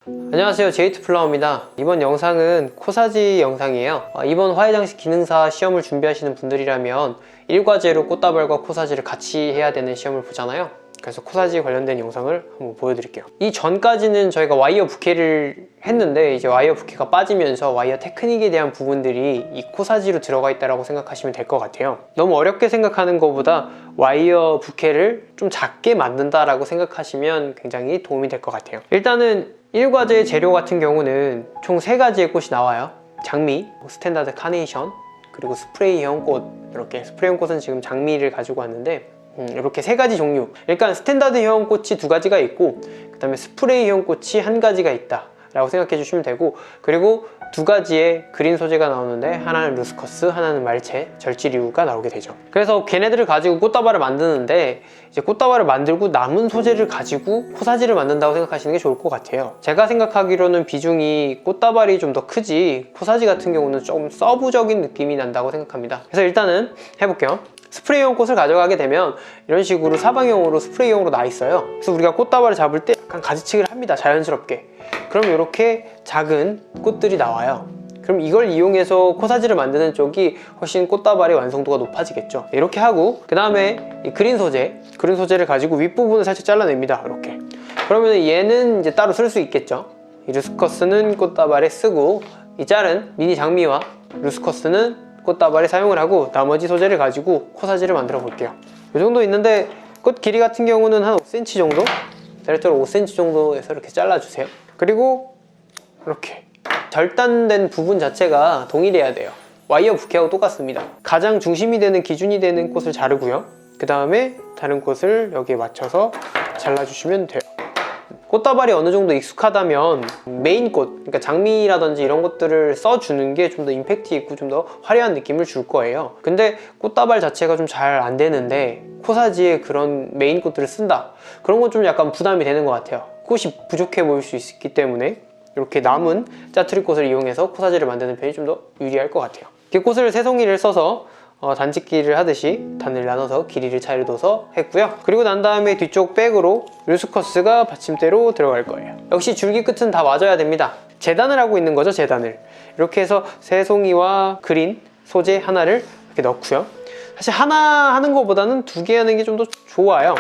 안녕하세요, 제이투플라워입니다. 이번 영상은 코사지 영상이에요. 이번 화해장식 기능사 시험을 준비하시는 분들이라면 1과제로 꽃다발과 코사지를 같이 해야 되는 시험을 보잖아요. 그래서 코사지 관련된 영상을 한번 보여드릴게요. 이 전까지는 저희가 와이어 부케를 했는데 이제 와이어 부케가 빠지면서 와이어 테크닉에 대한 부분들이 이 코사지로 들어가 있다고 생각하시면 될 것 같아요. 너무 어렵게 생각하는 것보다 와이어 부케를 좀 작게 만든다라고 생각하시면 굉장히 도움이 될 것 같아요. 일단은 1과제 재료 같은 경우는 총 3가지의 꽃이 나와요. 장미, 스탠다드 카네이션, 그리고 스프레이형 꽃. 이렇게 스프레이형 꽃은 지금 장미를 가지고 왔는데 이렇게 3가지 종류. 그러니까 스탠다드형 꽃이 2가지가 있고 그 다음에 스프레이형 꽃이 1가지가 있다 라고 생각해 주시면 되고, 그리고 2가지의 그린 소재가 나오는데 하나는 루스커스, 하나는 말체, 절지류가 나오게 되죠. 그래서 걔네들을 가지고 꽃다발을 만드는데 이제 꽃다발을 만들고 남은 소재를 가지고 코사지를 만든다고 생각하시는 게 좋을 것 같아요. 제가 생각하기로는 비중이 꽃다발이 좀 더 크지 코사지 같은 경우는 조금 서브적인 느낌이 난다고 생각합니다. 그래서 일단은 해볼게요. 스프레이용 꽃을 가져가게 되면 이런 식으로 사방형으로 스프레이용으로 나 있어요. 그래서 우리가 꽃다발을 잡을 때 약간 가지치기를 합니다, 자연스럽게. 그럼 이렇게 작은 꽃들이 나와요. 그럼 이걸 이용해서 코사지를 만드는 쪽이 훨씬 꽃다발의 완성도가 높아지겠죠. 이렇게 하고 그 다음에 이 그린 소재를 가지고 윗부분을 살짝 잘라냅니다. 이렇게. 그러면 얘는 이제 따로 쓸 수 있겠죠. 이 루스커스는 꽃다발에 쓰고 이 자른 미니 장미와 루스커스는 꽃다발에 사용을 하고 나머지 소재를 가지고 코사지를 만들어 볼게요. 이 정도 있는데 꽃 길이 같은 경우는 한 5cm 정도? 대략적으로 5cm 정도에서 이렇게 잘라주세요. 그리고 이렇게 절단된 부분 자체가 동일해야 돼요. 와이어 부케하고 똑같습니다. 가장 중심이 되는 기준이 되는 꽃을 자르고요. 그 다음에 다른 꽃을 여기에 맞춰서 잘라주시면 돼요. 꽃다발이 어느 정도 익숙하다면 메인 꽃, 그러니까 장미라든지 이런 것들을 써주는 게 좀 더 임팩트 있고 좀 더 화려한 느낌을 줄 거예요. 근데 꽃다발 자체가 좀 잘 안 되는데 코사지에 그런 메인 꽃들을 쓴다, 그런 건 좀 약간 부담이 되는 것 같아요. 꽃이 부족해 보일 수 있기 때문에 이렇게 남은 짜투리 꽃을 이용해서 코사지를 만드는 편이 좀 더 유리할 것 같아요. 이렇게 꽃을 3송이를 써서 단짓기를 하듯이 단을 나눠서 길이를 차이를 둬서 했고요. 그리고 난 다음에 뒤쪽 백으로 루스커스가 받침대로 들어갈 거예요. 역시 줄기 끝은 다 맞아야 됩니다. 재단을 하고 있는 거죠, 재단을. 이렇게 해서 3송이와 그린 소재 하나를 이렇게 넣고요. 사실 하나 하는 것보다는 2개 하는 게 좀 더 좋아요.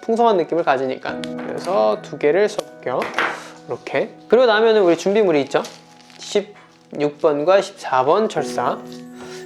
풍성한 느낌을 가지니까. 그래서 2개를 써볼게요. 이렇게. 그리고 나면은 우리 준비물이 있죠. 16번과 14번 철사,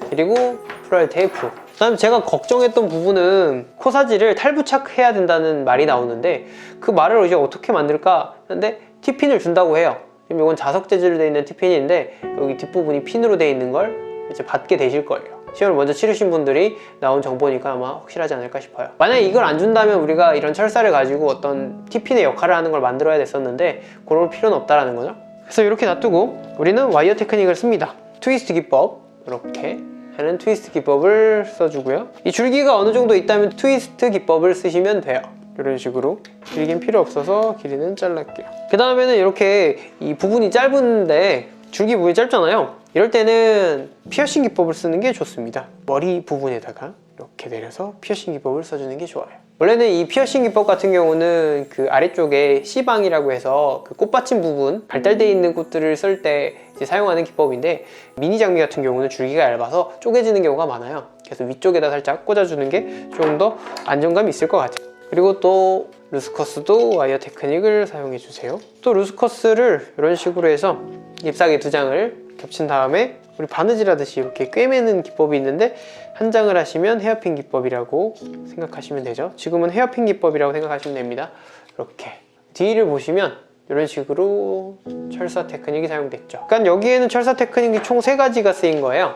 그리고 플랄 테이프. 그 다음에 제가 걱정했던 부분은 코사지를 탈부착해야 된다는 말이 나오는데 그 말을 이제 어떻게 만들까 했는데 티핀을 준다고 해요. 지금 이건 자석 재질로 되어 있는 티핀인데 여기 뒷부분이 핀으로 되어 있는 걸 이제 받게 되실 거예요. 시험을 먼저 치르신 분들이 나온 정보니까 아마 확실하지 않을까 싶어요. 만약에 이걸 안 준다면 우리가 이런 철사를 가지고 어떤 티핀의 역할을 하는 걸 만들어야 됐었는데 그럴 필요는 없다라는 거죠. 그래서 이렇게 놔두고 우리는 와이어 테크닉을 씁니다. 트위스트 기법, 이렇게 하는 트위스트 기법을 써주고요. 이 줄기가 어느 정도 있다면 트위스트 기법을 쓰시면 돼요. 이런 식으로. 길긴 필요 없어서 길이는 잘랄게요. 그 다음에는 이렇게 이 부분이 짧은데 줄기 부분이 짧잖아요. 이럴 때는 피어싱 기법을 쓰는 게 좋습니다. 머리 부분에다가 이렇게 내려서 피어싱 기법을 써주는 게 좋아요. 원래는 이 피어싱 기법 같은 경우는 그 아래쪽에 C방이라고 해서 그 꽃받침 부분, 발달되어 있는 꽃들을 쓸 때 사용하는 기법인데 미니 장미 같은 경우는 줄기가 얇아서 쪼개지는 경우가 많아요. 그래서 위쪽에다 살짝 꽂아주는 게 조금 더 안정감이 있을 것 같아요. 그리고 또 루스커스도 와이어 테크닉을 사용해 주세요. 또 루스커스를 이런 식으로 해서 잎사귀 2장을 겹친 다음에 우리 바느질 하듯이 이렇게 꿰매는 기법이 있는데 한 장을 하시면 헤어핀 기법이라고 생각하시면 되죠. 지금은 헤어핀 기법이라고 생각하시면 됩니다. 이렇게 뒤를 보시면 이런 식으로 철사 테크닉이 사용됐죠. 그러니까 여기에는 철사 테크닉이 총 3가지가 쓰인 거예요.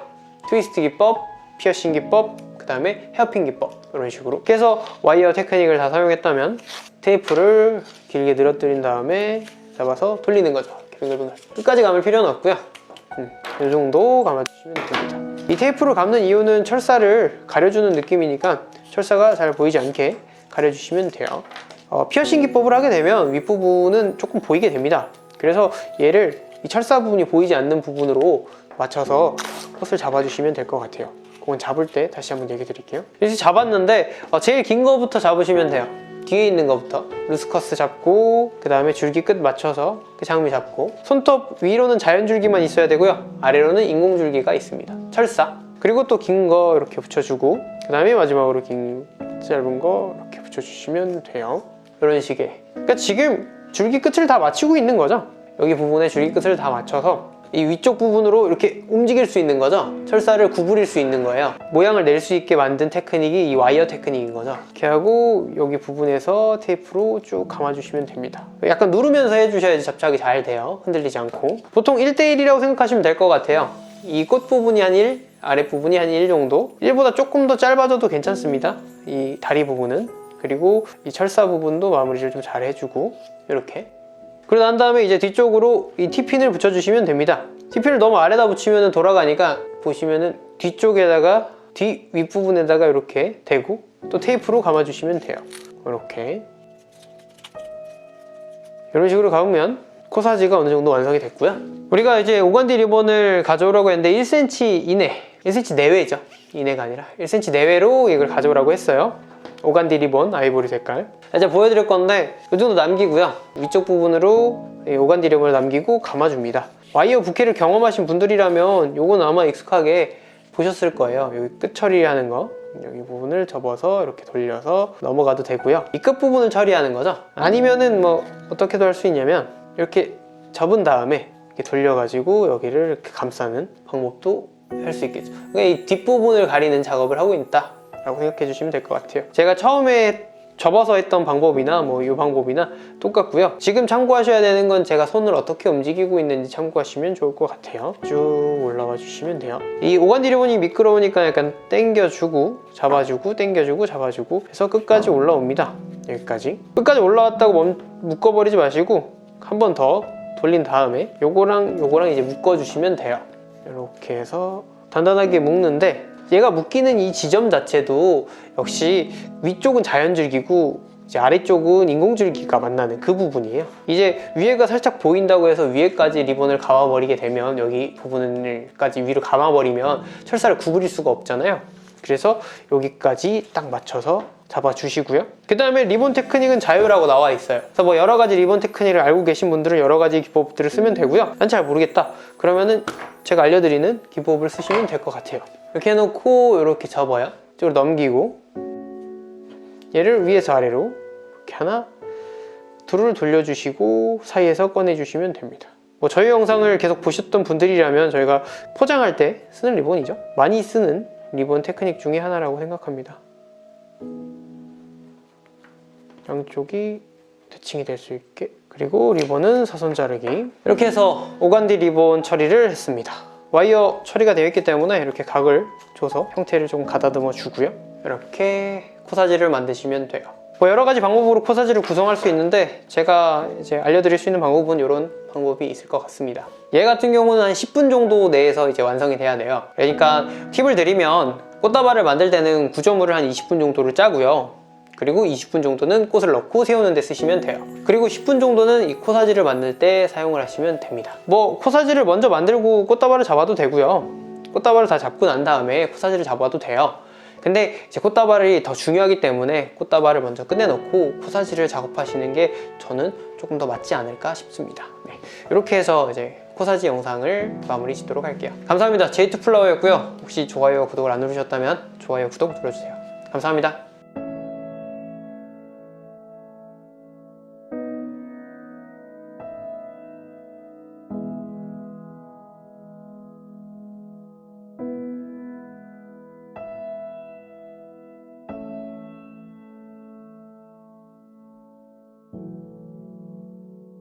트위스트 기법, 피어싱 기법, 그 다음에 헤어핀 기법, 이런 식으로. 그래서 와이어 테크닉을 다 사용했다면 테이프를 길게 늘어뜨린 다음에 잡아서 돌리는 거죠. 빙글빙글. 끝까지 감을 필요는 없고요. 이 정도 감아주시면 됩니다. 이 테이프를 감는 이유는 철사를 가려주는 느낌이니까 철사가 잘 보이지 않게 가려주시면 돼요. 피어싱 기법을 하게 되면 윗부분은 조금 보이게 됩니다. 그래서 얘를 이 철사 부분이 보이지 않는 부분으로 맞춰서 꽃을 잡아주시면 될 것 같아요. 그건 잡을 때 다시 한번 얘기 드릴게요. 이렇게 잡았는데 제일 긴 거부터 잡으시면 돼요. 뒤에 있는 것부터 루스커스 잡고, 그 다음에 줄기 끝 맞춰서 그 장미 잡고, 손톱 위로는 자연 줄기만 있어야 되고요, 아래로는 인공 줄기가 있습니다. 철사. 그리고 또 긴 거 이렇게 붙여주고, 그 다음에 마지막으로 긴 짧은 거 이렇게 붙여주시면 돼요. 이런 식의. 그러니까 지금 줄기 끝을 다 맞추고 있는 거죠. 여기 부분에 줄기 끝을 다 맞춰서 이 위쪽 부분으로 이렇게 움직일 수 있는 거죠. 철사를 구부릴 수 있는 거예요. 모양을 낼 수 있게 만든 테크닉이 이 와이어 테크닉인 거죠. 이렇게 하고 여기 부분에서 테이프로 쭉 감아주시면 됩니다. 약간 누르면서 해주셔야지 접착이 잘 돼요. 흔들리지 않고. 보통 1대1이라고 생각하시면 될 것 같아요. 이 꽃 부분이 한 1, 아랫 부분이 한 1 정도. 1보다 조금 더 짧아져도 괜찮습니다. 이 다리 부분은. 그리고 이 철사 부분도 마무리를 좀 잘 해주고, 이렇게. 그러고 난 다음에 이제 뒤쪽으로 이 T핀을 붙여주시면 됩니다. T핀을 너무 아래다 붙이면 돌아가니까 보시면은 뒤쪽에다가 뒤 윗부분에다가 이렇게 대고 또 테이프로 감아주시면 돼요. 이렇게. 이런 식으로 감으면 코사지가 어느 정도 완성이 됐고요. 우리가 이제 오간디 리본을 가져오라고 했는데 1cm 이내, 1cm 내외죠. 이내가 아니라 1cm 내외로 이걸 가져오라고 했어요. 오간디 리본 아이보리 색깔. 이제 보여드릴 건데 이 정도 남기고요. 위쪽 부분으로 오간디 리본을 남기고 감아줍니다. 와이어 부케를 경험하신 분들이라면 요건 아마 익숙하게 보셨을 거예요. 여기 끝 처리하는 거, 여기 부분을 접어서 이렇게 돌려서 넘어가도 되고요. 이 끝 부분을 처리하는 거죠. 아니면은 뭐 어떻게도 할 수 있냐면 이렇게 접은 다음에 이렇게 돌려가지고 여기를 이렇게 감싸는 방법도 할 수 있겠죠. 그러니까 이 뒷부분을 가리는 작업을 하고 있다 라고 생각해 주시면 될 것 같아요. 제가 처음에 접어서 했던 방법이나 뭐 이 방법이나 똑같고요. 지금 참고하셔야 되는 건 제가 손을 어떻게 움직이고 있는지 참고하시면 좋을 것 같아요. 쭉 올라가 주시면 돼요. 이 오간디 리본이 미끄러우니까 약간 당겨주고 잡아주고 당겨주고 잡아주고 해서 끝까지 올라옵니다. 여기까지. 끝까지 올라왔다고 묶어버리지 마시고 한 번 더 돌린 다음에 요거랑 요거랑 이제 묶어주시면 돼요. 이렇게 해서 단단하게 묶는데, 얘가 묶이는 이 지점 자체도 역시 위쪽은 자연줄기고 이제 아래쪽은 인공줄기가 만나는 그 부분이에요. 이제 위에가 살짝 보인다고 해서 위에까지 리본을 감아버리게 되면, 여기 부분을까지 위로 감아버리면 철사를 구부릴 수가 없잖아요. 그래서 여기까지 딱 맞춰서 잡아주시고요. 그 다음에 리본 테크닉은 자유라고 나와 있어요. 그래서 뭐 여러 가지 리본 테크닉을 알고 계신 분들은 여러 가지 기법들을 쓰면 되고요. 난 잘 모르겠다 그러면은 제가 알려드리는 기법을 쓰시면 될 것 같아요. 이렇게 해놓고 이렇게 접어요. 이쪽으로 넘기고 얘를 위에서 아래로 이렇게 하나 둘을 돌려주시고 사이에서 꺼내주시면 됩니다. 뭐 저희 영상을 계속 보셨던 분들이라면 저희가 포장할 때 쓰는 리본이죠. 많이 쓰는 리본 테크닉 중에 하나라고 생각합니다. 양쪽이 대칭이 될 수 있게. 그리고 리본은 사선 자르기. 이렇게 해서 오간디 리본 처리를 했습니다. 와이어 처리가 되어 있기 때문에 이렇게 각을 줘서 형태를 좀 가다듬어 주고요. 이렇게 코사지를 만드시면 돼요. 뭐 여러 가지 방법으로 코사지를 구성할 수 있는데 제가 이제 알려드릴 수 있는 방법은 이런 방법이 있을 것 같습니다. 얘 같은 경우는 한 10분 정도 내에서 이제 완성이 돼야 돼요. 그러니까 팁을 드리면 꽃다발을 만들 때는 구조물을 한 20분 정도를 짜고요. 그리고 20분 정도는 꽃을 넣고 세우는 데 쓰시면 돼요. 그리고 10분 정도는 이 코사지를 만들 때 사용을 하시면 됩니다. 뭐 코사지를 먼저 만들고 꽃다발을 잡아도 되고요. 꽃다발을 다 잡고 난 다음에 코사지를 잡아도 돼요. 근데 이제 꽃다발이 더 중요하기 때문에 꽃다발을 먼저 끝내놓고 코사지를 작업하시는 게 저는 조금 더 맞지 않을까 싶습니다. 네, 이렇게 해서 이제 코사지 영상을 마무리 짓도록 할게요. 감사합니다. J2플라워였고요. 혹시 좋아요와 구독을 안 누르셨다면 좋아요, 구독 눌러주세요. 감사합니다.